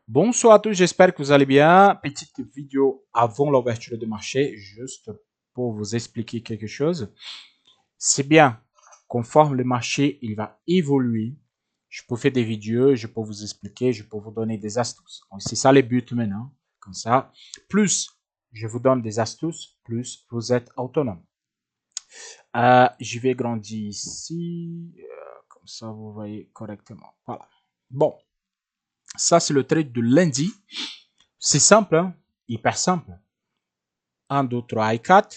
Bonsoir à tous, j'espère que vous allez bien. Petite vidéo avant l'ouverture de marché, juste pour vous expliquer quelque chose. C'est bien, conforme le marché, il va évoluer. Je peux faire des vidéos, je peux vous expliquer, je peux vous donner des astuces. C'est ça le but maintenant. Comme ça, plus je vous donne des astuces, plus vous êtes autonome. Je vais grandir ici, comme ça vous voyez correctement. Voilà. Bon, ça c'est le trade de lundi. C'est simple, hein? Hyper simple. 1, 2, 3 et 4.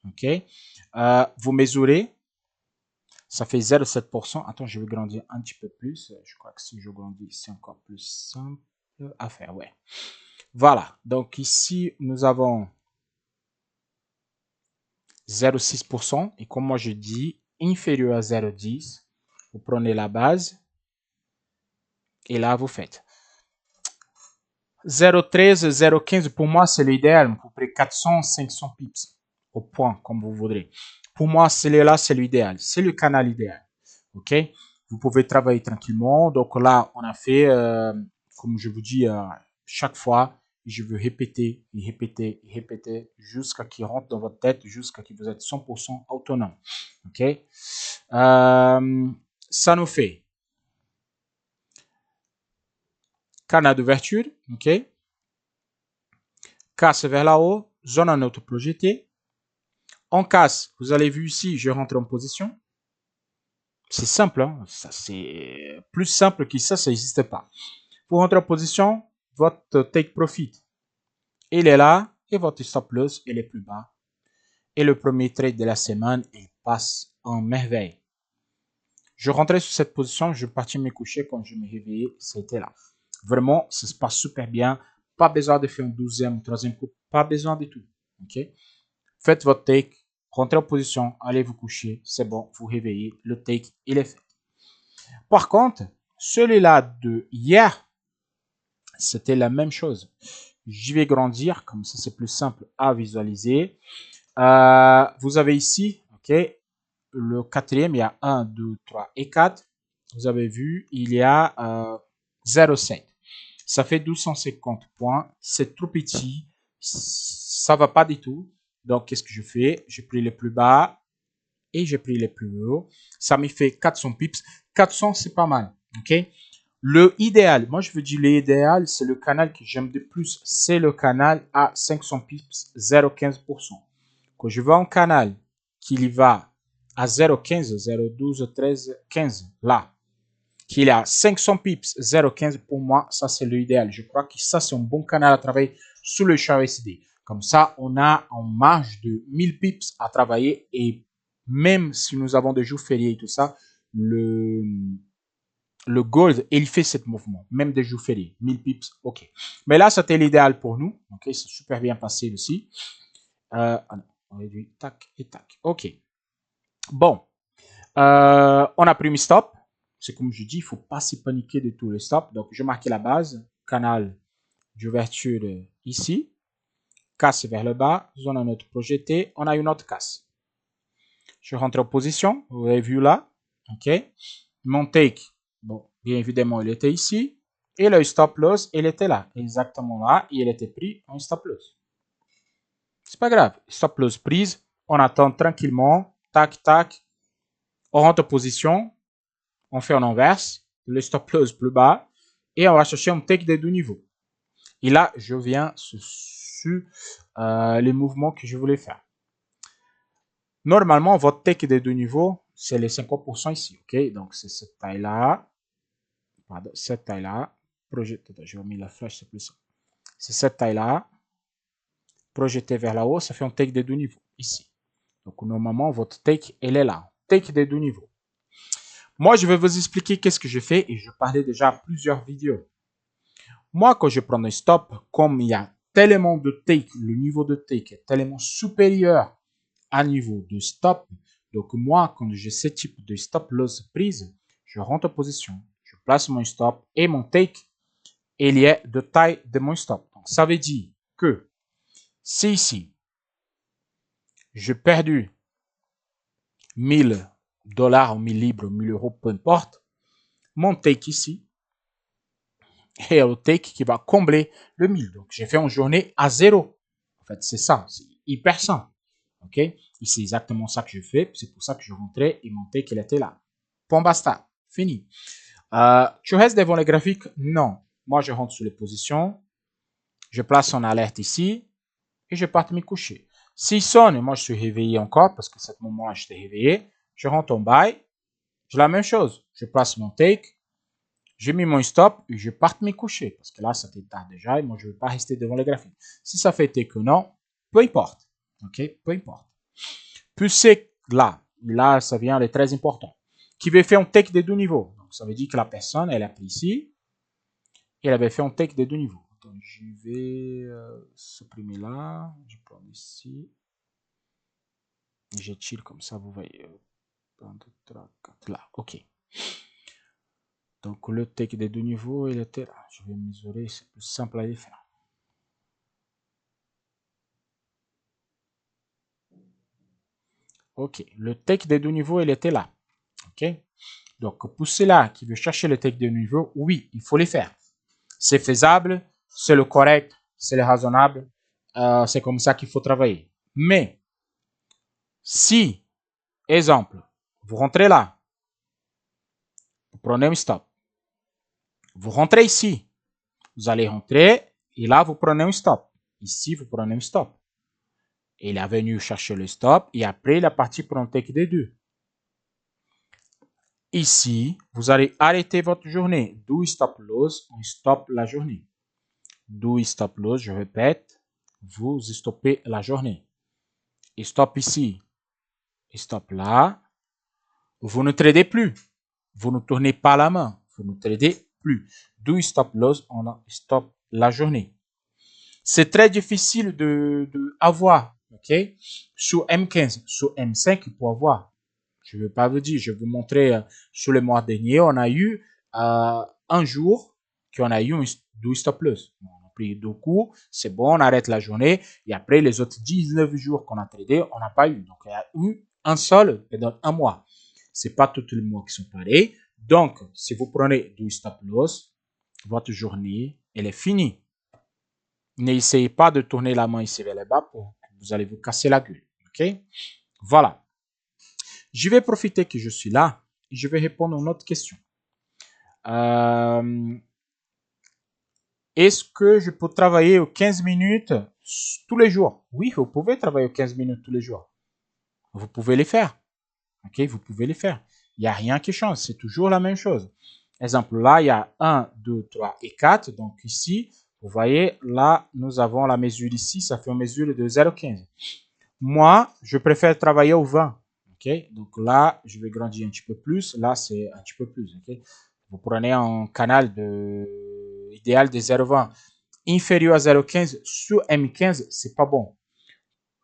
OK. Vous mesurez. Ça fait 0,7%. Attends, je vais grandir un petit peu plus. Je crois que si je grandis, c'est encore plus simple à faire. Ouais. Voilà. Donc ici, nous avons 0,6%. Et comme moi je dis, inférieur à 0,10. Vous prenez la base. Et là, vous faites 0,13, 0,15. Pour moi, c'est l'idéal. Vous prenez 400, 500 pips au point, comme vous voudrez. Pour moi, celui-là, c'est l'idéal. C'est le canal idéal. OK? Vous pouvez travailler tranquillement. Donc là, on a fait, comme je vous dis, chaque fois, je veux répéter, répéter, répéter, jusqu'à qu'il rentre dans votre tête, jusqu'à ce que vous êtes 100% autonome. OK? Ça nous fait canal d'ouverture. OK? Casse vers la haut, zone en auto-projeté. On casse, vous avez vu ici, je rentre en position. C'est simple, hein? Ça c'est plus simple que ça n'existe pas. Vous rentrez en position, votre take profit, il est là, et votre stop loss, il est plus bas. Et le premier trade de la semaine, il passe en merveille. Je rentrais sur cette position, je partis me coucher, quand je me réveillais, c'était là. Vraiment, ça se passe super bien. Pas besoin de faire un 12e ou 3e coup, pas besoin de tout. Ok? Faites votre take, rentrez en position, allez vous coucher, c'est bon, vous réveillez, le take, il est fait. Par contre, celui-là de hier, c'était la même chose. Je vais grandir, comme ça c'est plus simple à visualiser. Vous avez ici, ok, le quatrième, il y a 1, 2, 3 et 4. Vous avez vu, il y a 0,7. Ça fait 1250 points. C'est trop petit. Ça va pas du tout. Donc, qu'est-ce que je fais? J'ai pris les plus bas et j'ai pris les plus hauts. Ça me fait 400 pips. 400, c'est pas mal. OK? Le idéal, moi je veux dire l'idéal, c'est le canal que j'aime de plus. C'est le canal à 500 pips, 0,15%. Quand je veux un canal qui va à 0,15, 0,12, 13, 15, là, qu'il a 500 pips, 0,15 pour moi, ça c'est l'idéal. Je crois que ça c'est un bon canal à travailler sur le chart USD. Comme ça, on a en marge de 1000 pips à travailler et même si nous avons des jours fériés et tout ça, le gold, il fait ce mouvement, même des jours fériés, 1000 pips, ok. Mais là, c'était l'idéal pour nous, ok, c'est super bien passé aussi. On réduit, tac et tac, ok. Bon, on a pris mes stops. C'est comme je dis, il ne faut pas se paniquer de tous les stops. Donc, je marque la base, canal d'ouverture ici, casse vers le bas, zone en autre projetée, on a une autre casse. Je rentre en position, vous avez vu là, ok. Mon take, bon, bien évidemment, il était ici. Et le stop loss, il était là, exactement là, et il était pris en stop loss. C'est pas grave, stop loss prise, on attend tranquillement, tac, tac, on rentre en position, on fait en inverse, le stop loss plus bas, et on va chercher un take des deux niveaux. Et là, je viens sur les mouvements que je voulais faire. Normalement, votre take des deux niveaux, c'est les 50% ici, ok? Donc, c'est cette taille-là, pardon, cette taille-là, projeté, je vais mettre la flèche, c'est plus simple. C'est cette taille-là, projeté vers la haut, ça fait un take des deux niveaux, ici. Donc, normalement, votre take, elle est là, take des deux niveaux. Moi, je vais vous expliquer qu'est-ce que je fais et je parlais déjà à plusieurs vidéos. Moi, quand je prends un stop, comme il y a tellement de take, le niveau de take est tellement supérieur à niveau de stop. Donc, moi, quand j'ai ce type de stop loss prise, je rentre en position, je place mon stop et mon take, il y a de taille de mon stop. Donc, ça veut dire que si ici, j'ai perdu 1000 dollars ou 1000 livres, 1000 euros, peu importe, mon take ici, et au take qui va combler le 1000. Donc, j'ai fait une journée à 0. En fait, c'est ça. C'est hyper simple. OK? Et c'est exactement ça que je fais. C'est pour ça que je rentrais et mon take, il était là. Point basta. Fini. Tu restes devant les graphiques? Non. Moi, je rentre sur les positions. Je place en alerte ici et je pars me coucher. S'il sonne, moi je suis réveillé encore parce que à ce moment-là, j'étais réveillé. Je rentre en buy. J'ai la même chose. Je place mon take. J'ai mis mon stop et je pars me coucher parce que là, ça fait tard déjà et moi, je ne veux pas rester devant les graphiques. Si ça fait take ou non, peu importe. OK? Peu importe. Plus c'est là. Là, ça vient de très important. Qui veut faire un take de deux niveaux. Donc, ça veut dire que la personne, elle a pris ici et elle avait fait un take de deux niveaux. Donc, je vais supprimer là. Je prends ici. Je chill comme ça, vous voyez. 1, 2, 3, 4, là. OK. Donc, le take des deux niveaux, il était là. Je vais mesurer, c'est plus simple à faire. OK. Le take des deux niveaux, il était là. OK. Donc, pour ceux-là qui veulent chercher le take des deux niveaux, oui, il faut les faire. C'est faisable, c'est le correct, c'est le raisonnable. C'est comme ça qu'il faut travailler. Mais, si, exemple, vous rentrez là, vous prenez un stop. Vous rentrez ici, vous allez rentrer et là, vous prenez un stop. Ici, vous prenez un stop. Il est venu chercher le stop et après, il est parti pour un take des deux. Ici, vous allez arrêter votre journée. Do stop loss, on stop la journée. Do stop loss, je répète, vous stoppez la journée. Et stop ici, et stop là. Vous ne tradez plus. Vous ne tournez pas la main. Vous ne tradez plus. Do stop loss, on stop la journée. C'est très difficile de avoir, ok? Sur M15, sur M5, pour avoir. Je ne veux pas vous dire, je vais vous montrer sur le mois dernier, on a eu un jour qu'on a eu un stop loss. On a pris deux coups, c'est bon, on arrête la journée. Et après, les autres 19 jours qu'on a tradé, on n'a pas eu. Donc, il y a eu un seul dans un mois. Ce n'est pas tous les mois qui sont pareils. Donc, si vous prenez du stop loss, votre journée, elle est finie. N'essayez pas de tourner la main ici vers le bas pour que vous allez vous casser la gueule. OK? Voilà. Je vais profiter que je suis là et je vais répondre à une autre question. Est-ce que je peux travailler aux 15 minutes tous les jours? Oui, vous pouvez travailler aux 15 minutes tous les jours. Vous pouvez les faire. OK? Vous pouvez les faire. Il n'y a rien qui change. C'est toujours la même chose. Exemple, là, il y a 1, 2, 3 et 4. Donc ici, vous voyez, là, nous avons la mesure ici. Ça fait une mesure de 0,15. Moi, je préfère travailler au 20. OK? Donc là, je vais grandir un petit peu plus. Là, c'est un petit peu plus. OK? Vous prenez un canal idéal de 0,20. Inférieur à 0,15 sur M15, c'est pas bon.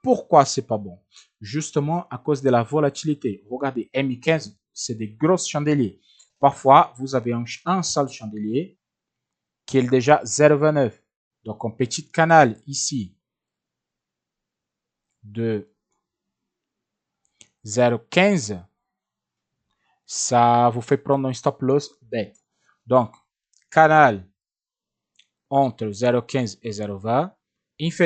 Pourquoi c'est pas bon? Justement à cause de la volatilité. Regardez, M15, c'est des grosses chandeliers. Parfois, vous avez un seul chandelier qui est déjà 0,29. Donc, un petit canal ici de 0,15, ça vous fait prendre un stop loss bête. Donc, canal entre 0,15 et 0,20.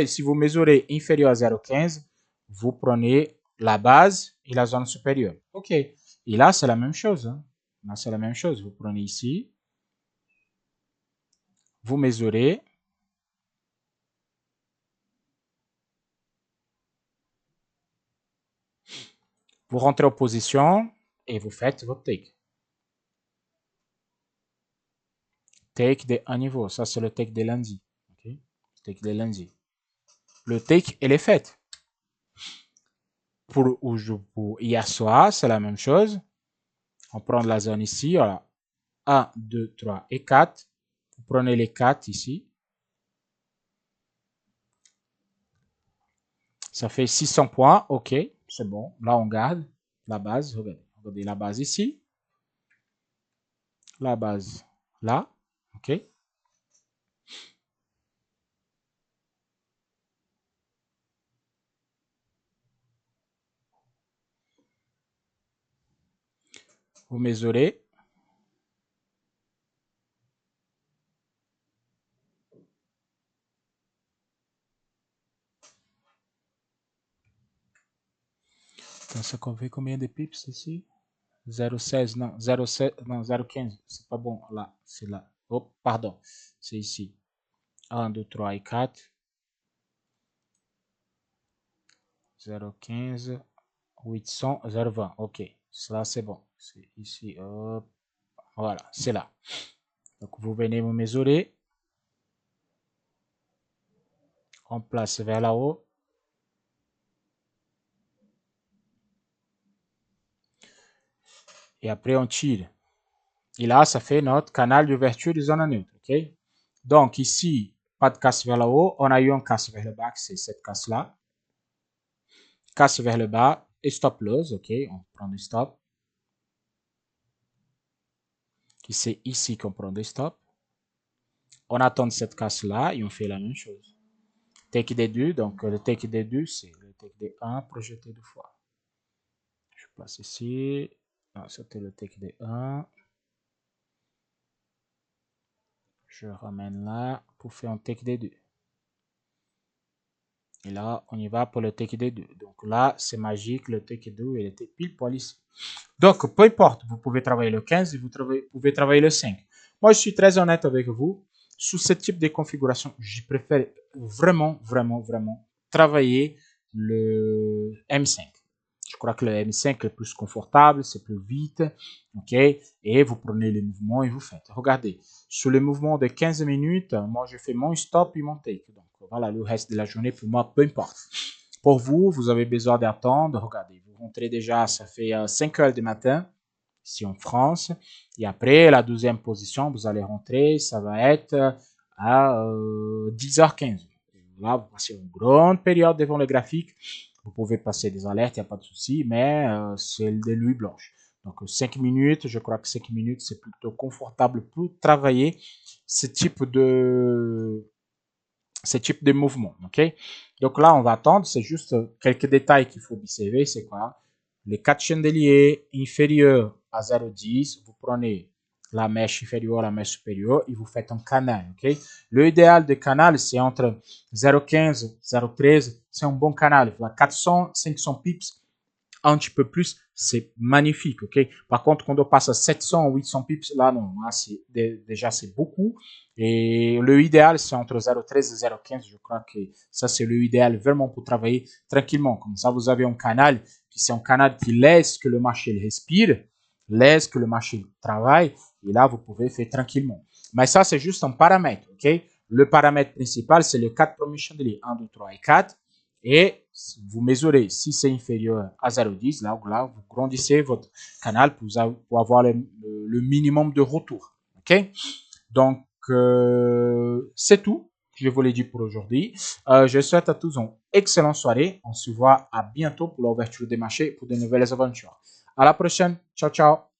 Si vous mesurez inférieur à 0,15, vous prenez la base et la zone supérieure. OK. Et là, c'est la même chose. Hein. Là, c'est la même chose. Vous prenez ici, vous mesurez. Vous rentrez en position et vous faites votre take. Take de un niveau. Ça, c'est le take de lundi. Okay? Take de lundi. Le take, il est fait. Pour hier soir, c'est la même chose. On prend la zone ici. Voilà. 1, 2, 3 et 4. Vous prenez les 4 ici. Ça fait 600 points. OK, c'est bon. Là, on garde la base. Regardez la base ici. La base là. OK. Vous mesurez. Donc, ça qu'on fait combien de pips ici? 0,16, non, 0,7, non, 0,15. C'est pas bon. Là, c'est là. Oh, pardon. C'est ici. 1, 2, 3 et 4. 0,15. 800, 0,20. Ok. Cela, c'est bon. C'est ici. Hop. Voilà, c'est là. Donc, vous venez vous mesurer. On place vers là-haut. Et après, on tire. Et là, ça fait notre canal d'ouverture de zone neutre. Ok. Donc, ici, pas de casse vers là-haut. On a eu un casse vers le bas, c'est cette casse-là. Casse vers le bas et stop loss. Ok. On prend du stop. C'est ici qu'on prend des stops. On attend cette casse-là et on fait la même chose. Take D2, donc le take D2, c'est le take D1 projeté deux fois. Je place ici. Ah, c'était le take D1. Je ramène là pour faire un take D2. Et là, on y va pour le take D2. Donc là, c'est magique, le take D2, il était pile poil ici. Donc, peu importe, vous pouvez travailler le 15 et vous pouvez travailler le 5. Moi, je suis très honnête avec vous. Sous ce type de configuration, je préfère vraiment, vraiment, vraiment travailler le M5. Je crois que le M5 est plus confortable, c'est plus vite, ok? Et vous prenez les mouvements et vous faites. Regardez, sur le mouvement de 15 minutes, moi, je fais mon stop et mon take. Donc, voilà, le reste de la journée, pour moi, peu importe. Pour vous, vous avez besoin d'attendre. Regardez, vous rentrez déjà, ça fait 5 heures du matin, ici en France. Et après, la deuxième position, vous allez rentrer, ça va être à 10h15. Là, vous passez une grande période devant le graphique. Vous pouvez passer des alertes, il n'y a pas de souci, mais c'est des nuits blanches. Donc 5 minutes, je crois que 5 minutes, c'est plutôt confortable pour travailler ce type de mouvement. Ok. Donc là, on va attendre. C'est juste quelques détails qu'il faut observer. C'est quoi? Les 4 chandeliers inférieurs à 0,10, vous prenez la mèche inférieure, la mèche supérieure et vous faites un canal. Ok. Le idéal de canal, c'est entre 0,15, 0,13. C'est un bon canal. 400, 500 pips un petit peu plus, c'est magnifique, ok? Par contre, quand on passe à 700 ou 800 pips, là, non, là, déjà, c'est beaucoup. Et le idéal, c'est entre 0,13 et 0,15. Je crois que ça, c'est le idéal vraiment pour travailler tranquillement. Comme ça, vous avez un canal, c'est un canal qui laisse que le marché respire, laisse que le marché travaille. Et là, vous pouvez faire tranquillement. Mais ça, c'est juste un paramètre, ok? Le paramètre principal, c'est les 4 premiers chandeliers, 1, 2, 3 et 4. Et vous mesurez, si c'est inférieur à 0,10, là, vous grandissez votre canal pour avoir le minimum de retour. Ok? Donc, c'est tout que je voulais dire pour aujourd'hui. Je souhaite à tous une excellente soirée. On se voit à bientôt pour l'ouverture des marchés pour de nouvelles aventures. À la prochaine. Ciao, ciao.